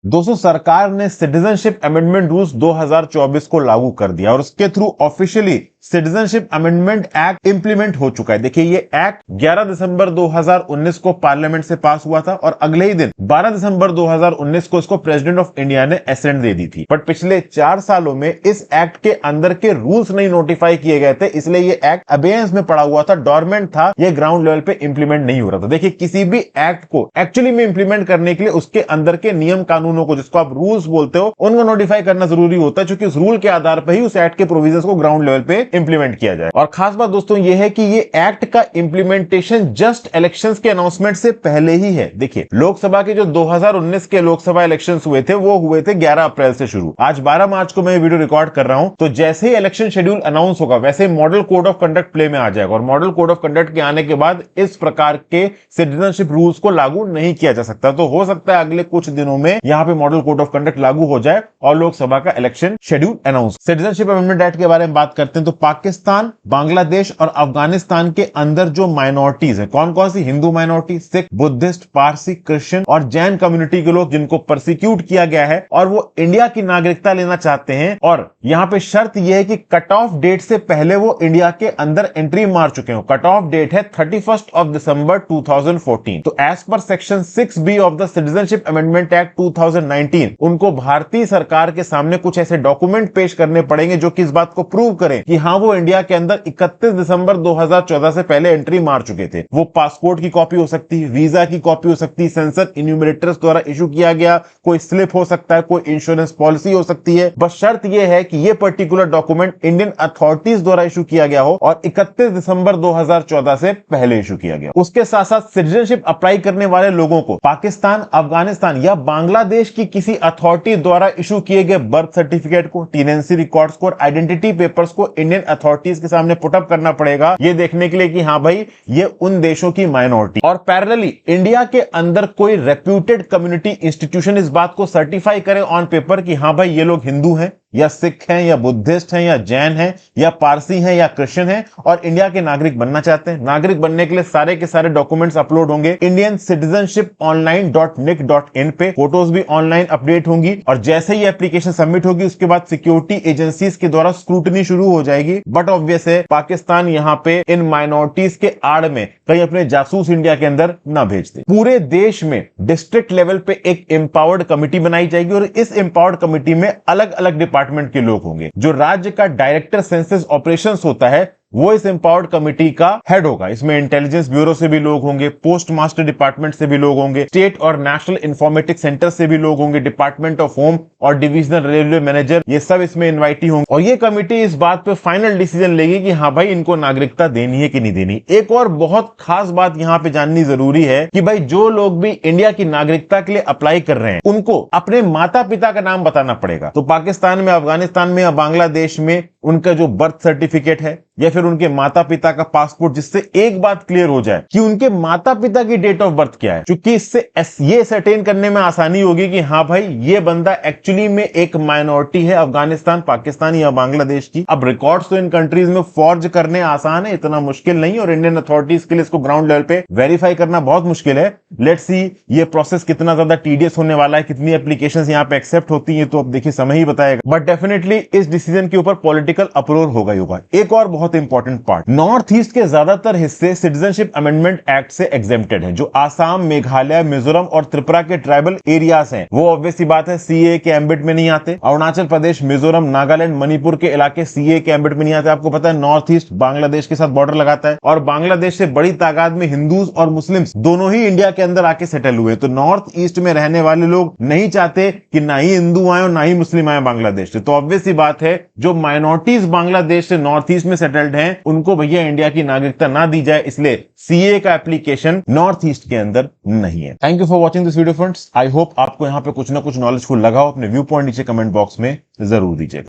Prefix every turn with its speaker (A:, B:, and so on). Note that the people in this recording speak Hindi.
A: दोस्तों, सरकार ने सिटीजनशिप अमेंडमेंट रूल्स 2024 को लागू कर दिया और उसके through officially citizenship amendment act implement हो चुका है। देखिए, ये एक्ट 11 दिसंबर 2019 को पार्लियामेंट से पास हुआ था और अगले ही दिन 12 दिसंबर 2019 को इसको प्रेसिडेंट ऑफ इंडिया ने असेंट दे दी थी। बट पिछले 4 सालों में इस एक्ट के अंदर के रूल्स नहीं नोटिफाई किए गए थे, इसलिए ये एक्ट अबेयंस में पड़ा हुआ था, डोरमेंट था, ये ग्राउंड लेवल पे इंप्लीमेंट नहीं हो रहा था। देखिए, किसी भी एक्ट को एक्चुअली में इंप्लीमेंट करने के लिए उसके अंदर के नियम कानूनों को, जिसको आप रूल्स बोलते हो, उनको नोटिफाई करना जरूरी होता है, क्योंकि उस रूल के आधार पर ही उस एक्ट के प्रोविजंस को ग्राउंड लेवल पे इंप्लीमेंट किया जाए। और खास बात दोस्तों ये है कि ये एक्ट का इंप्लीमेंटेशन जस्ट इलेक्शंस के अनाउंसमेंट से पहले ही है। देखिए, लोकसभा के जो 2019 के लोकसभा इलेक्शंस हुए थे वो हुए थे 11 अप्रैल से शुरू। आज 12 मार्च को मैं वीडियो रिकॉर्ड कर रहा हूं, तो जैसे ही इलेक्शन शेड्यूल अनाउंस होगा वैसे model code of conduct play में आ जाएगा और मॉडल कोड ऑफ कंडक्ट के आने के बाद इस प्रकार के सिटीजनशिप रूल्स को लागू नहीं किया जा सकता। तो हो सकता है अगले कुछ दिनों में यहां पे मॉडल कोड ऑफ कंडक्ट लागू हो जाए और लोकसभा का election schedule announce. Citizenship amendment act के बारे में बात करते हैं तो पाकिस्तान, बांग्लादेश और अफगानिस्तान के अंदर जो माइनॉरिटीज है, कौन कौन सी? Hindu minority, Sikh, Buddhist, Parsi, Christian और जैन कम्युनिटी के लोग जिनको परसिक्यूट किया गया है और वो इंडिया की नागरिकता लेना चाहते हैं। और यहां पे शर्त यह है कि कट ऑफ डेट से पहले वो इंडिया के अंदर एंट्री मार चुके हो। कट ऑफ डेट है 31 दिसंबर 2014। तो एज पर section 6B of the citizenship amendment act 2019 उनको भारतीय सरकार के सामने कुछ ऐसे डॉक्यूमेंट पेश करने पड़ेंगे जो कि इस बात को प्रूव करें कि हां वो इंडिया के अंदर 31 दिसंबर 2014 से पहले एंट्री मार चुके थे। वो पासपोर्ट की कॉपी हो सकती है, वीजा की कॉपी हो सकती है, सेंसर इन्यूमरेटर्स द्वारा इशू किया गया कोई स्लिप हो सकता है, कोई इंश्योरेंस पॉलिसी हो सकती है। बस शर्त यह है कि ये पर्टिकुलर डॉक्यूमेंट इंडियन अथॉरिटीज द्वारा इशू किया गया हो और 31 दिसंबर 2014 से पहले इशू किया गया। उसके साथ साथ सिटीजनशिप अप्लाई करने वाले लोगों को पाकिस्तान, अफगानिस्तान या बांग्लादेश की किसी अथॉरिटी द्वारा इशू किए गए बर्थ सर्टिफिकेट को, टेनेंसी रिकॉर्ड्स को और आइडेंटिटी पेपर्स को इंडियन अथॉरिटीज के सामने पुटअप करना पड़ेगा, ये देखने के लिए कि हां भाई ये उन देशों की माइनॉरिटी। और पैरेलली इंडिया के अंदर कोई रेप्यूटेड कम्युनिटी इंस्टीट्यूशन इस बात को सर्टिफाई करे ऑन पेपर कि हां भाई ये लोग हिंदू हैं या सिख हैं या बुद्धिस्ट हैं या जैन हैं या पारसी हैं या क्रिश्चियन हैं और इंडिया के नागरिक बनना चाहते हैं। नागरिक बनने के लिए सारे के सारे डॉक्यूमेंट्स अपलोड होंगे इंडियन सिटीजनशिप online.nic.in पे। फोटोज भी ऑनलाइन अपडेट होंगी और जैसे ही एप्लीकेशन सबमिट होगी उसके बाद सिक्योरिटी एजेंसीज के द्वारा स्क्रूटनी शुरू हो जाएगी। बट ऑब्वियस है पाकिस्तान यहां पे इन माइनॉरिटीज के आड़ में कहीं अपने जासूस इंडिया के अंदर ना भेज दे। पूरे देश में डिस्ट्रिक्ट लेवल पे एक एम्पावर्ड कमिटी बनाई जाएगी और इस एम्पावर्ड कमिटी में अलग अलग डिपार्टमेंट के लोग होंगे। जो राज्य का डायरेक्टर सेंसस ऑपरेशंस होता है वो इस एम्पावर्ड कमिटी का हेड होगा। इसमें इंटेलिजेंस ब्यूरो से भी लोग होंगे, पोस्ट मास्टर डिपार्टमेंट से भी लोग होंगे, स्टेट और नेशनल इंफॉर्मेटिक्स सेंटर से भी लोग होंगे, डिपार्टमेंट ऑफ होम और डिविजनल रेलवे मैनेजर, ये सब इसमें इन्वाइटी होंगे। और ये कमिटी इस बात पे फाइनल डिसीजन लेगी कि हाँ भाई इनको नागरिकता देनी है कि नहीं देनी। एक और बहुत खास बात यहां पे जाननी जरूरी है कि भाई जो लोग भी इंडिया की नागरिकता के लिए अप्लाई कर रहे हैं उनको अपने माता पिता का नाम बताना पड़ेगा। तो पाकिस्तान में, अफगानिस्तान में या बांग्लादेश में उनका जो बर्थ सर्टिफिकेट है या फिर उनके माता पिता का पासपोर्ट, जिससे एक बात क्लियर हो जाए कि उनके माता पिता की डेट ऑफ बर्थ क्या है, क्योंकि इससे ये सर्टेन करने में आसानी होगी कि हाँ भाई ये बंदा एक्चुअली में एक माइनॉरिटी है अफगानिस्तान, पाकिस्तान या बांग्लादेश की। अब रिकॉर्ड्स तो इन कंट्रीज में फॉर्ज करने आसान है, इतना मुश्किल नहीं, और इंडियन अथॉरिटीज के लिए इसको ग्राउंड लेवल पे वेरीफाई करना बहुत मुश्किल है। लेट्स सी ये प्रोसेस कितना ज्यादा टीडियस होने वाला है, कितनी एप्लीकेशंस यहाँ पे एक्सेप्ट होती है, तो अब देखिए समय ही बताएगा। बट डेफिनेटली इस डिसीजन के ऊपर पॉलिटिकल अप्रोच होगा ही होगा। एक और बहुत इंपॉर्टेंट पार्ट, नॉर्थ ईस्ट के ज्यादातर हिस्से सिटीजनशिप अमेंडमेंट एक्ट से एग्जेम्प्टेड हैं। जो आसाम, मेघालय, मिजोरम और त्रिपुरा के ट्राइबल एरियाज हैं वो ऑब्वियस सी बात है सीए के एम्बिट में नहीं आते। अरुणाचल प्रदेश, मिजोरम, नागालैंड, मणिपुर के इलाके सीए के एम्बिट में नहीं आते। आपको पता है नॉर्थ ईस्ट बांग्लादेश के साथ बॉर्डर लगाता है और बांग्लादेश से बड़ी तादाद में हिंदूज और मुस्लिम्स दोनों ही इंडिया के अंदर आके सेटल हुए। तो नॉर्थ ईस्ट में रहने वाले लोग नहीं चाहते कि ना ही हिंदू आए और ना ही मुस्लिम आए बांग्लादेश से। तो ऑब्वियस सी बात है जो माइनॉरिटीज बांग्लादेश से नॉर्थ ईस्ट में सेटल्ड हैं उनको भैया इंडिया की नागरिकता ना दी जाए, इसलिए सीए का एप्लीकेशन नॉर्थ ईस्ट के अंदर नहीं है। Thank you for watching this video friends. I hope आपको यहाँ पे कुछ ना कुछ नॉलेजफुल लगा हो। अपने व्यू पॉइंट नीचे कमेंट बॉक्स में जरूर दीजिएगा।